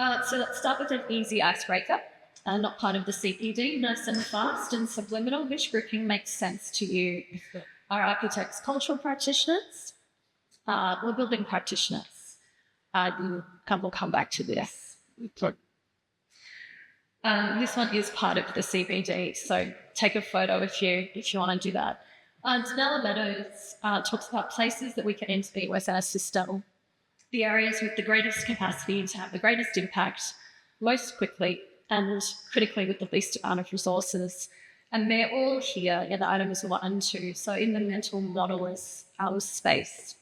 So let's start with an easy icebreaker, not part of the CPD, nice and fast and subliminal. Which grouping makes sense to you? Are architects cultural practitioners or building practitioners? We'll come back to this. This one is part of the CPD, so take a photo if you want to do that. Danella Meadows talks about places that we can integrate within a system, the areas with the greatest capacity to have the greatest impact most quickly and critically with the least amount of resources. And they're all here in items 1 and 2. So in the mental model is our space.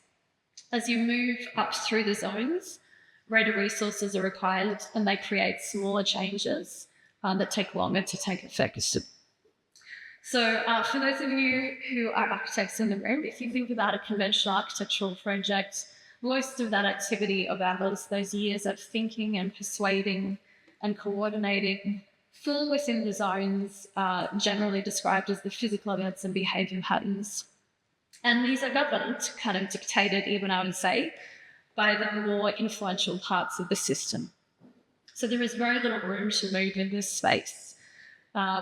As you move up through the zones, greater resources are required and they create smaller changes that take longer to take effect. So for those of you who are architects in the room, if you think about a conventional architectural project, most of that activity about those years of thinking and persuading and coordinating fall within the zones generally described as the physical events and behaviour patterns. And these are governed, kind of dictated even, I would say, by the more influential parts of the system. So there is very little room to move in this space,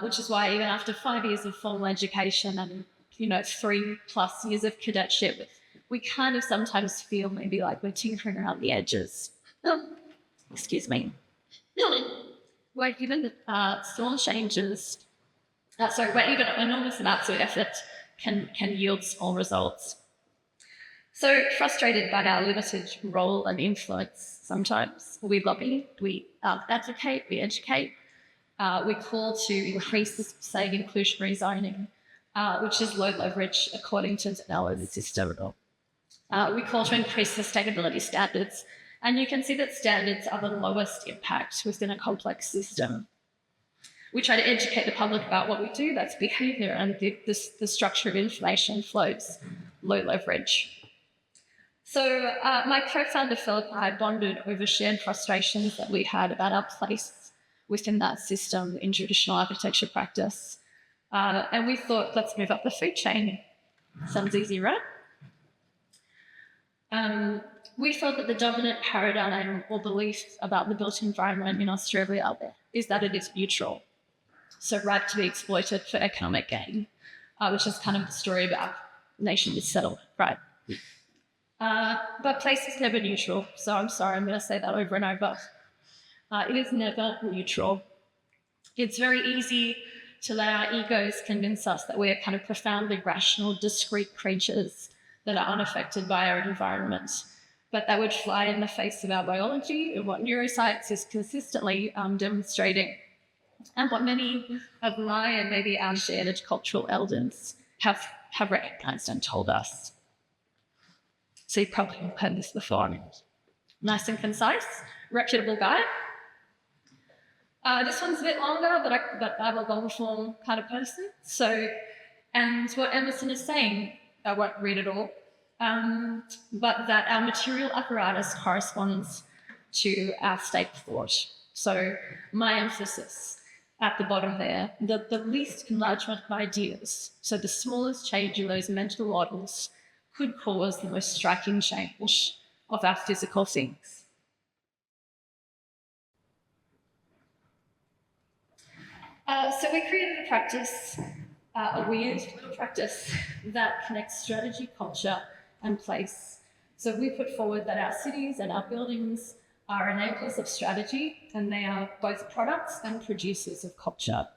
which is why even after 5 years of formal education and 3+ years of cadetship, we kind of sometimes feel maybe like we're tinkering around the edges. Excuse me. Where even small changes, where even enormous amounts of effort can yield small results. So frustrated by our limited role and influence sometimes, we lobby, we advocate, we educate, we call to increase, say, inclusionary zoning, which is low leverage according to Danella's system. We call to increase sustainability standards, and you can see that standards are the lowest impact within a complex system. We try to educate the public about what we do, that's behaviour, and the structure of information flows, low leverage. So my co-founder Philip and I bonded over shared frustrations that we had about our place within that system in traditional architecture practice. And we thought, let's move up the food chain. Sounds easy, right? We felt that the dominant paradigm or belief about the built environment in Australia is that it is neutral, so ripe to be exploited for economic gain, which is kind of the story about nation is settled, right? But place is never neutral, so I'm sorry, I'm going to say that over and over. It is never neutral. It's very easy to let our egos convince us that we are kind of profoundly rational, discrete creatures that are unaffected by our environment. But that would fly in the face of our biology and what neuroscience is consistently demonstrating, and what many of my and maybe our shared cultural elders have recognised and told us. So you've probably heard this before. Nice and concise, reputable guide. This one's a bit longer, but I'm a long form kind of person. So, and what Emerson is saying, I won't read it all, but that our material apparatus corresponds to our state of thought. So my emphasis at the bottom there, the least enlargement of ideas, so the smallest change in those mental models could cause the most striking change of our physical things. So we created a practice, a weird little practice that connects strategy, culture, and place. So we put forward that our cities and our buildings are enablers of strategy, and they are both products and producers of culture.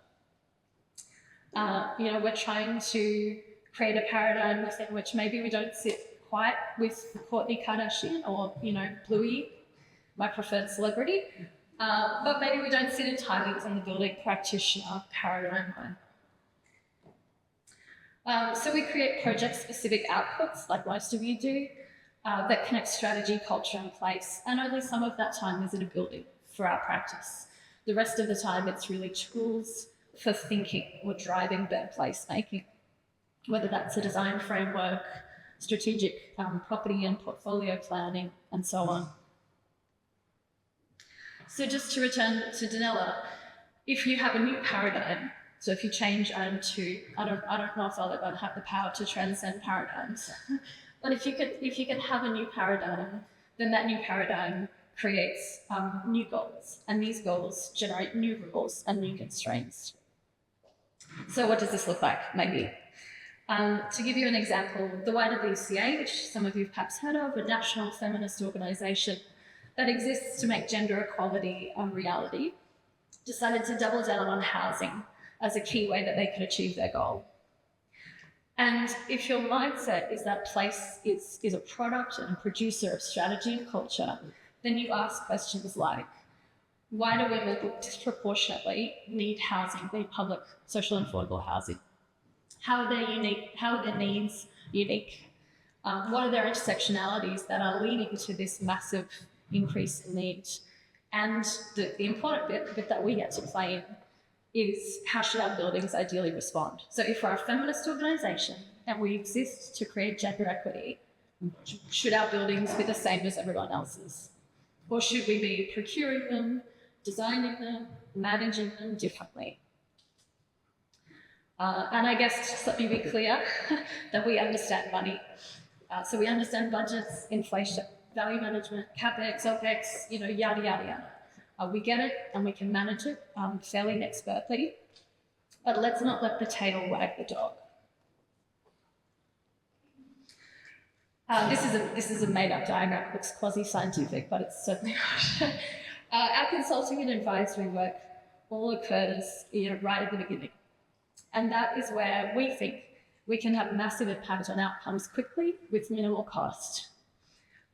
We're trying to create a paradigm within which maybe we don't sit quite with Kourtney Kardashian or, Bluey, my preferred celebrity, but maybe we don't sit entirely within the building practitioner paradigm. So we create project-specific outputs, like most of you do, that connect strategy, culture, and place. And only some of that time is in a building for our practice. The rest of the time, it's really tools for thinking or driving better placemaking, whether that's a design framework, strategic property and portfolio planning, and so on. So just to return to Danella, if you have a new paradigm, so if you change item 2, I don't know if I'll ever have the power to transcend paradigms, but if you could have a new paradigm, then that new paradigm creates new goals, and these goals generate new rules and new constraints. So what does this look like, maybe? To give you an example, the YWCA, which some of you have perhaps heard of, a national feminist organisation that exists to make gender equality a reality, decided to double down on housing as a key way that they could achieve their goal. And if your mindset is that place is a product and a producer of strategy and culture, then you ask questions like, why do women disproportionately need housing, need public, social and affordable housing? How are they unique? How are their needs unique? What are their intersectionalities that are leading to this massive increase in need? And the important bit that we get to play in is how should our buildings ideally respond? So if we're a feminist organisation and we exist to create gender equity, should our buildings be the same as everyone else's? Or should we be procuring them, designing them, managing them differently? And I guess just let me be clear that we understand money. So we understand budgets, inflation, value management, CapEx, OpEx, yada, yada, yada. We get it and we can manage it fairly expertly, but let's not let the tail wag the dog. This is a made-up diagram. It looks quasi-scientific, but it's certainly not. Our consulting and advisory work all occurs right at the beginning. And that is where we think we can have massive impact on outcomes quickly with minimal cost.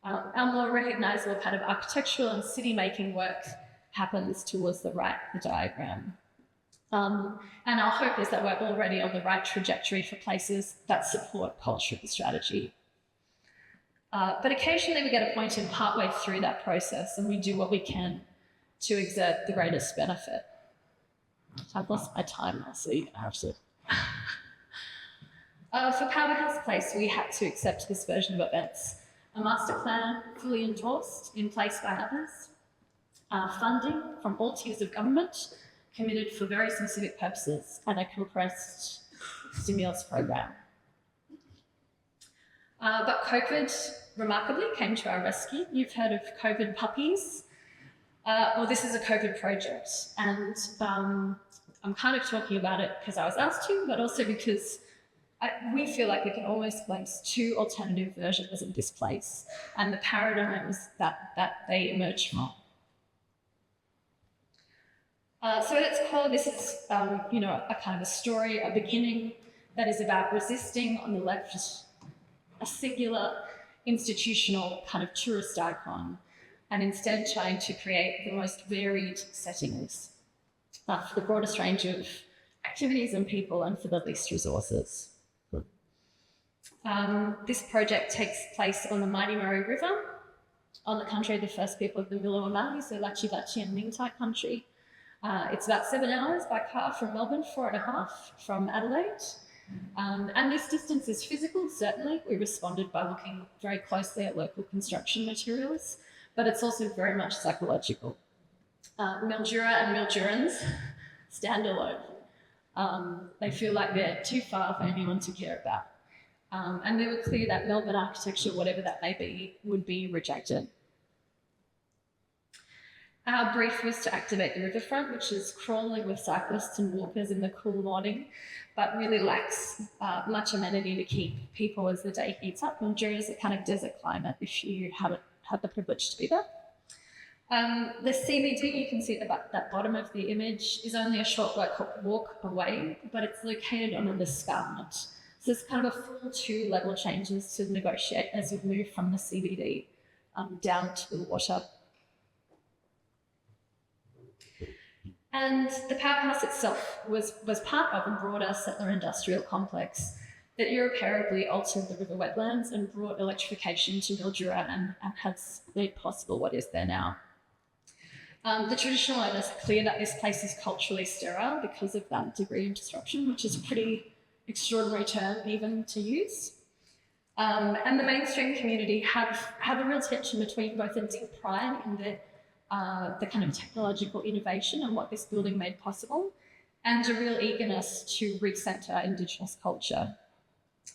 Our more recognisable kind of architectural and city-making work happens towards the right of the diagram. And our hope is that we're already on the right trajectory for places that support culture and strategy. But occasionally we get appointed partway through that process and we do what we can to exert the greatest benefit. I've lost my time now, so you're going to have to. For Powerhouse Place, we had to accept this version of events. A master plan fully endorsed, in place by others, funding from all tiers of government, committed for very specific purposes, and a compressed stimulus program. But COVID, remarkably, came to our rescue. You've heard of COVID puppies. Well, this is a COVID project, and I'm kind of talking about it because I was asked to, but also because we feel like we can almost glimpse two alternative versions of this place and the paradigms that they emerge from. So at its core, this is, a kind of a story, a beginning that is about resisting, on the left, a singular institutional kind of tourist icon, and instead trying to create the most varied settings for the broadest range of activities and people and for the least resources. This project takes place on the mighty Murray River, on the country of the first people of the Willowa Māori, so Lachi Lachi and Mingtai country. It's about 7 hours by car from Melbourne, 4.5 from Adelaide. And this distance is physical, certainly. We responded by looking very closely at local construction materials, but it's also very much psychological. Mildura and Mildurans stand alone. They feel like they're too far for anyone to care about. And they were clear that Melbourne architecture, whatever that may be, would be rejected. Our brief was to activate the riverfront, which is crawling with cyclists and walkers in the cool morning, but really lacks much amenity to keep people as the day heats up. Mildura is a kind of desert climate if you haven't had the privilege to be there. The CBD, you can see at that bottom of the image, is only a short walk away, but it's located on an escarpment. So it's kind of a full 2-level changes to negotiate as you move from the CBD down to the water. And the powerhouse itself was part of a broader settler industrial complex that irreparably altered the river wetlands and brought electrification to Mildura and has made possible what is there now. The traditional owners are clear that this place is culturally sterile because of that degree of disruption, which is a pretty extraordinary term even to use. And the mainstream community had a real tension between both a deep pride in the kind of technological innovation and what this building made possible, and a real eagerness to recenter Indigenous culture.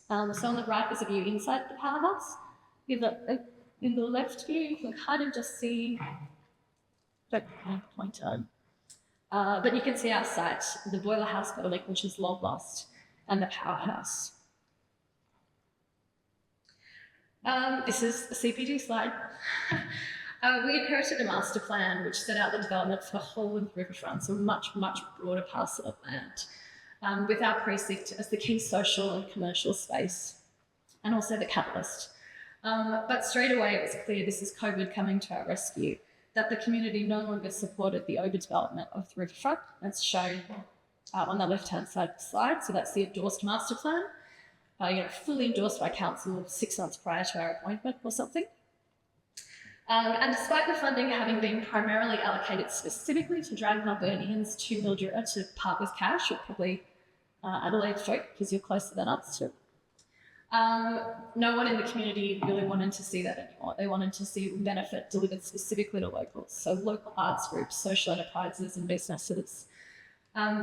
So on the right is a view inside the powerhouse. In the left view, you can kind of just see, don't point on, but you can see our site, the boiler house building, which is long lost, and the powerhouse. This is a CPD slide. We inherited a master plan which set out the development for the whole of the riverfront, so a much, much broader parcel of land, with our precinct as the key social and commercial space, and also the catalyst. But straight away it was clear, this is COVID coming to our rescue, that the community no longer supported the overdevelopment of the riverfront. That's shown on the left-hand side of the slide. So that's the endorsed master plan, fully endorsed by council 6 months prior to our appointment or something. And despite the funding having been primarily allocated specifically to drag Melburnians to Mildura to part with cash, or probably Adelaide folk, because you're closer than us too, no one in the community really wanted to see that anymore. They wanted to see benefit delivered specifically to locals, so local arts groups, social enterprises and businesses.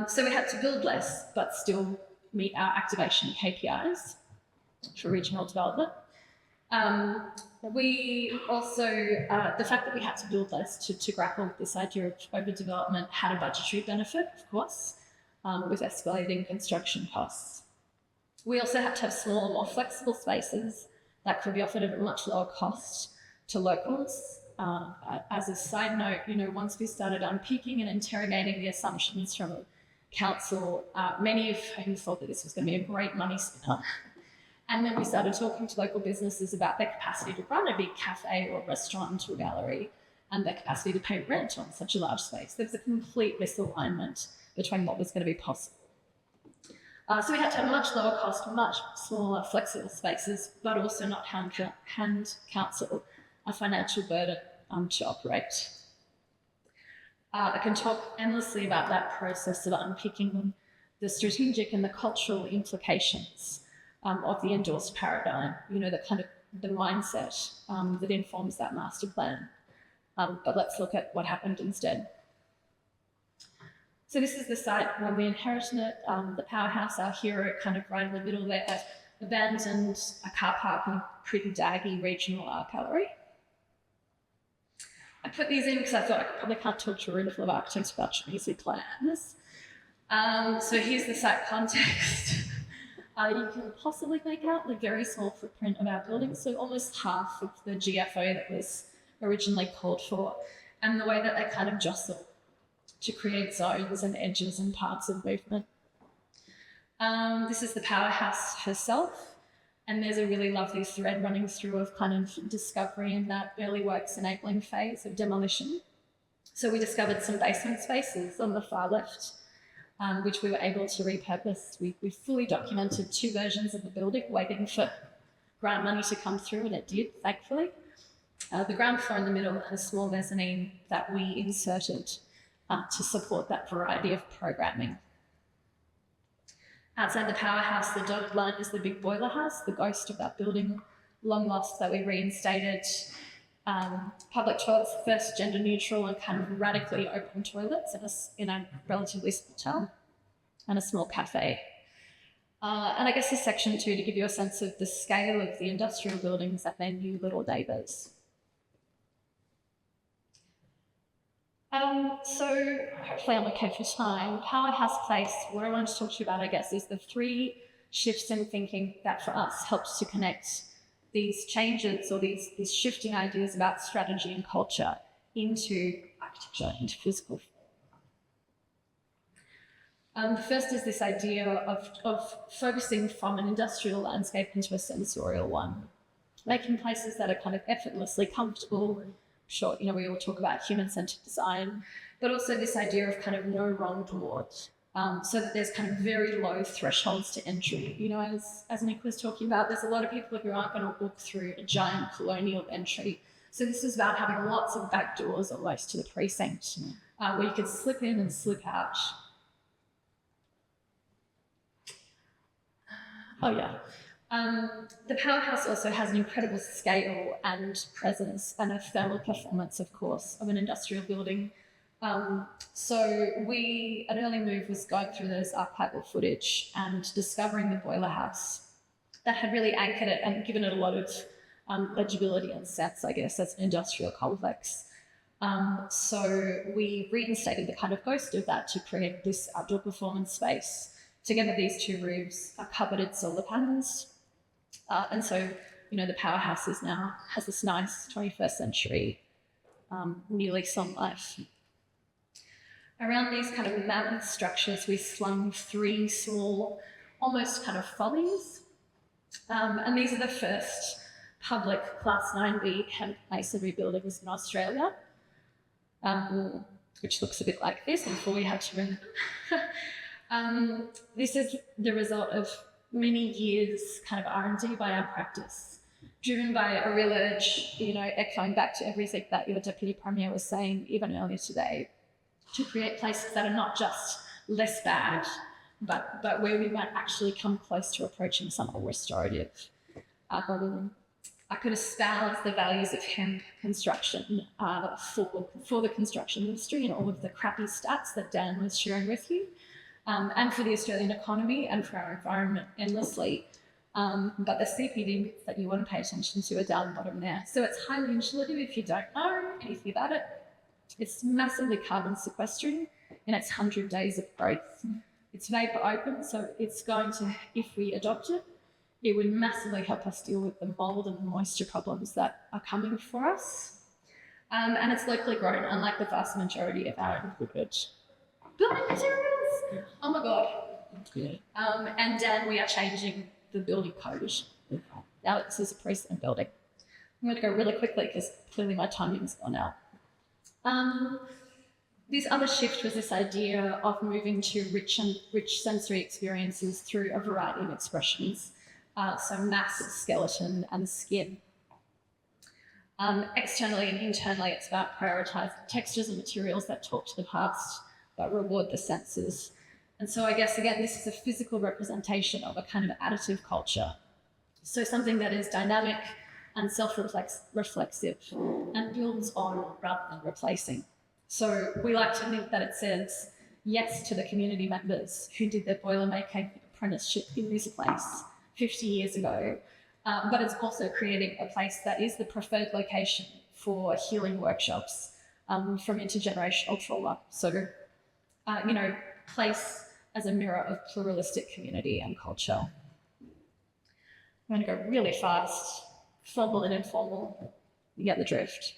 So we had to build less, but still meet our activation KPIs for regional development. We also, the fact that we had to build less to grapple with this idea of overdevelopment had a budgetary benefit, of course, with escalating construction costs. We also had to have smaller, more flexible spaces that could be offered at a much lower cost to locals. As a side note, once we started unpicking and interrogating the assumptions from council, many of whom thought that this was going to be a great money spinner. And then we started talking to local businesses about their capacity to run a big cafe or restaurant or gallery and their capacity to pay rent on such a large space. There was a complete misalignment between what was going to be possible. So we had to have much lower cost, much smaller, flexible spaces, but also not hand council a financial burden to operate. I can talk endlessly about that process of unpicking the strategic and the cultural implications of the endorsed paradigm, the kind of the mindset that informs that master plan. But let's look at what happened instead. So this is the site where we inherited it, the powerhouse, our hero, kind of right in the middle there, abandoned a car park and a pretty daggy regional art gallery. I put these in because I thought I probably can't talk to a room full of architects about Chinese plans. So here's the site context. You can possibly make out the very small footprint of our building, so almost half of the GFO that was originally called for, and the way that they kind of jostle to create zones and edges and parts of movement. This is the powerhouse herself, and there's a really lovely thread running through of kind of discovery in that early works enabling phase of demolition. So we discovered some basement spaces on the far left, which we were able to repurpose. We fully documented 2 versions of the building, waiting for grant money to come through, and it did, thankfully. The ground floor in the middle had a small mezzanine that we inserted to support that variety of programming. Outside the powerhouse, the dotted line is the big boiler house, the ghost of that building, long lost, that we reinstated. Public toilets, first gender neutral and kind of radically open toilets in a relatively small town, and a small cafe. And I guess this section too, to give you a sense of the scale of the industrial buildings that their new little neighbours. So hopefully I'm okay for time. Powerhouse Place, what I wanted to talk to you about, I guess, is the 3 shifts in thinking that for us helps to connect these changes or these shifting ideas about strategy and culture into architecture, into physical. The first is this idea of focusing from an industrial landscape into a sensorial one, making places that are kind of effortlessly comfortable. Sure, we all talk about human-centered design, but also this idea of kind of no wrong door, so that there's kind of very low thresholds to entry. As Nick was talking about, there's a lot of people who aren't going to walk through a giant colonial entry. So this is about having lots of back doors almost to the precinct, where you can slip in and slip out. Oh yeah. The powerhouse also has an incredible scale and presence and a thermal performance, of course, of an industrial building. So we, an early move was going through this archival footage and discovering the boiler house that had really anchored it and given it a lot of legibility and sense, I guess, as an industrial complex. So we reinstated the kind of ghost of that to create this outdoor performance space. Together, these two rooms are covered in solar panels. And so, the Powerhouse has this nice 21st century new lease on life. Around these kind of mountain structures, we slung 3 small, almost kind of follies. And these are the first public Class 9B hemp masonry buildings in Australia, which looks a bit like this before we had to bring this is the result of many years kind of R&D by our practice, driven by a real urge, echoing back to everything that your Deputy Premier was saying even earlier today, to create places that are not just less bad, but where we might actually come close to approaching something restorative. I could espouse the values of hemp construction for the construction industry and all of the crappy stats that Dan was sharing with you, and for the Australian economy and for our environment endlessly. But the CPD bits that you want to pay attention to are down the bottom there. So it's highly insulative if you don't know anything about it. It's massively carbon sequestering in its 100 days of growth. It's vapor open, so it's going to, if we adopt it, it would massively help us deal with the mold and the moisture problems that are coming for us. And it's locally grown, unlike the vast majority of our imported building materials. Oh my God. And Dan, we are changing the building code. Now this is a precedent building. I'm going to go really quickly because clearly my timing's gone out. This other shift was this idea of moving to rich sensory experiences through a variety of expressions. So mass, skeleton, and skin. Externally and internally, it's about prioritising textures and materials that talk to the past but reward the senses. And so I guess, again, this is a physical representation of a kind of additive culture. So something that is dynamic and self-reflexive and builds on rather than replacing. So we like to think that it says yes to the community members who did their boilermaking apprenticeship in this place 50 years ago, but it's also creating a place that is the preferred location for healing workshops from intergenerational trauma. So, place as a mirror of pluralistic community and culture. I'm going to go really fast, formal and informal. You get the drift.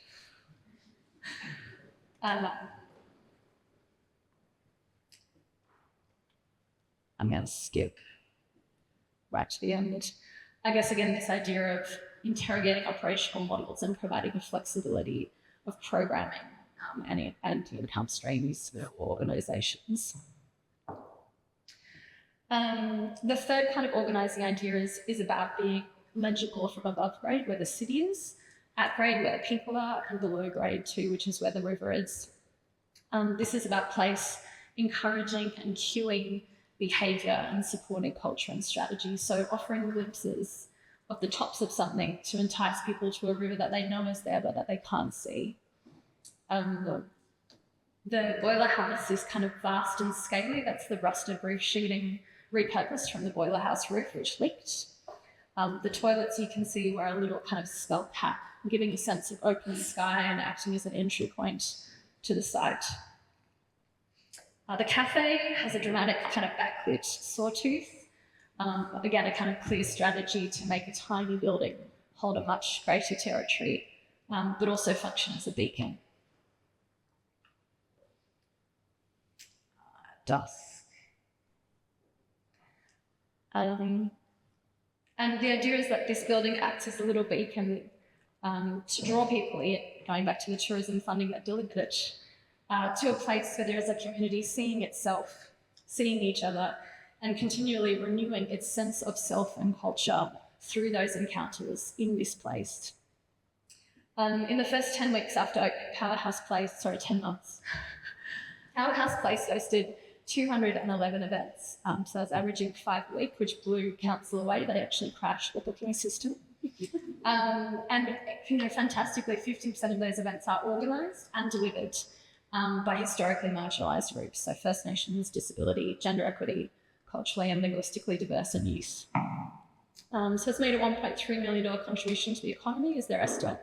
I'm going to skip right to the end. I guess, again, this idea of interrogating operational models and providing the flexibility of programming and income streams for organisations. The third kind of organising idea is about being legible from above grade, where the city is, at grade where the people are, and below grade too, which is where the river is. This is about place encouraging and cueing behaviour and supporting culture and strategy. So offering glimpses of the tops of something to entice people to a river that they know is there but that they can't see. The boiler house is kind of vast and scaly. That's the rusted roof sheeting repurposed from the boiler house roof, which leaked. The toilets you can see were a little kind of skull cap, giving a sense of open sky and acting as an entry point to the site. The cafe has a dramatic kind of backlit sawtooth. Again, a kind of clear strategy to make a tiny building hold a much greater territory, but also function as a beacon. Dusk. And the idea is that this building acts as a little beacon to draw people in, going back to the tourism funding that delivered it, to a place where there is a community seeing itself, seeing each other, and continually renewing its sense of self and culture through those encounters in this place. In the first 10 weeks after opening, 10 months, Powerhouse Place hosted 211 events. So I was averaging 5 a week, which blew council away. They actually crashed the booking system. And fantastically, 50% of those events are organised and delivered by historically marginalised groups. So First Nations, disability, gender equity, culturally and linguistically diverse and youth. So it's made a $1.3 million contribution to the economy, is their estimate.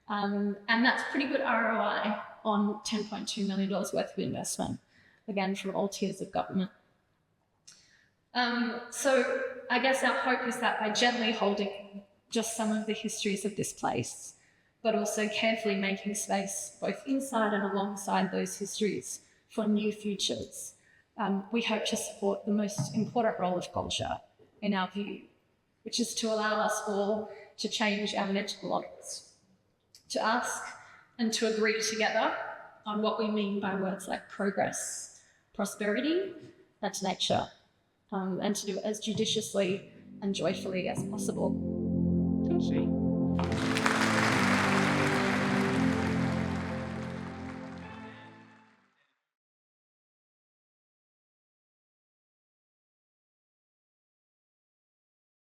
And that's pretty good ROI on $10.2 million worth of investment, again, from all tiers of government. So I guess our hope is that by gently holding just some of the histories of this place, but also carefully making space both inside and alongside those histories for new futures, we hope to support the most important role of culture in our view, which is to allow us all to change our mental models, to ask and to agree together on what we mean by words like progress, prosperity, and nature, and to do it as judiciously and joyfully as possible. Thank you.